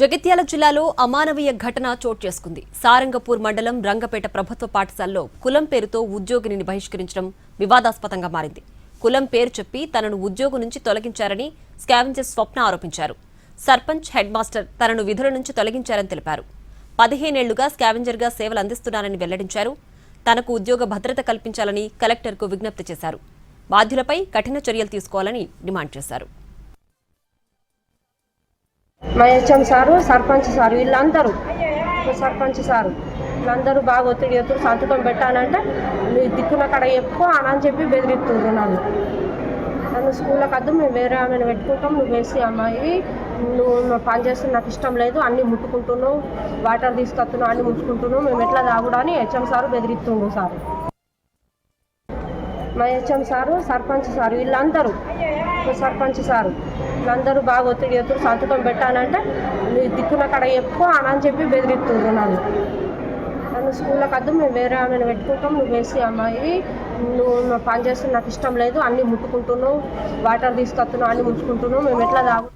జగిత్యాల జిల్లాలో అమానవీయ ఘటన చోటు చేసుకుంది. సారంగపూర్ మండలం రంగపేట ప్రభుత్వ పాఠశాలలో కులం పేరుతో ఉద్యోగిని బహిష్కరించడం వివాదాస్పదంగా మారింది. కులం పేరు చెప్పి తనను ఉద్యోగం నుంచి తొలగించారని స్కావెంజర్ స్వప్న ఆరోపించారు. సర్పంచ్, హెడ్ మాస్టర్ తనను విధుల నుంచి తొలగించారని తెలిపారు. 15 ఏళ్లుగా స్కావెంజర్గా సేవలు అందిస్తున్నారని వెల్లడించారు. తనకు ఉద్యోగ భద్రత కల్పించాలని కలెక్టర్కు విజ్ఞప్తి చేశారు. బాధ్యులపై కఠిన చర్యలు తీసుకోవాలని డిమాండ్ చేశారు. మా HM sir, sarpanch sir, sarpanch sir వీళ్ళందరూ బాగా ఒత్తిడి సంతకం పెట్టానంటే నువ్వు దిక్కున కడ ఎక్కువ అని చెప్పి బెదిరిస్తుండ్రు. నన్ను స్కూల్కి వద్దు, మేము వేరే ఆమెను పెట్టుకుంటాం, నువ్వు వేసి అమ్మాయి నువ్వు పని చేస్తే నాకు ఇష్టం లేదు, అన్నీ ముట్టుకుంటున్నావు, వాటర్ తీసుకొస్తున్నావు, అన్నీ ముట్టుకుంటున్నావు, మేము ఎట్లా తాగుడా అని హెచ్ఎం సారు బెదిరిస్తుండ్రు. సారు మా HM sir, sarpanch sir sarpanch sir వీళ్ళందరూ బాగా ఒత్తిడి సంతకం పెట్టానంటే నువ్వు దిక్కున కడ ఎక్కువ అని చెప్పి బెదిరిస్తుండ్రు. నన్ను స్కూల్కి వద్దు, మేము వేరే ఆమెను పెట్టుకుంటాం, నువ్వు వేసి అమ్మాయి నువ్వు పని చేస్తే నాకు ఇష్టం లేదు, అన్నీ ముట్టుకుంటున్నావు, వాటర్ తీసుకొస్తున్నావు, అన్నీ ముట్టుకుంటున్నావు, మేము ఎట్లా తాగు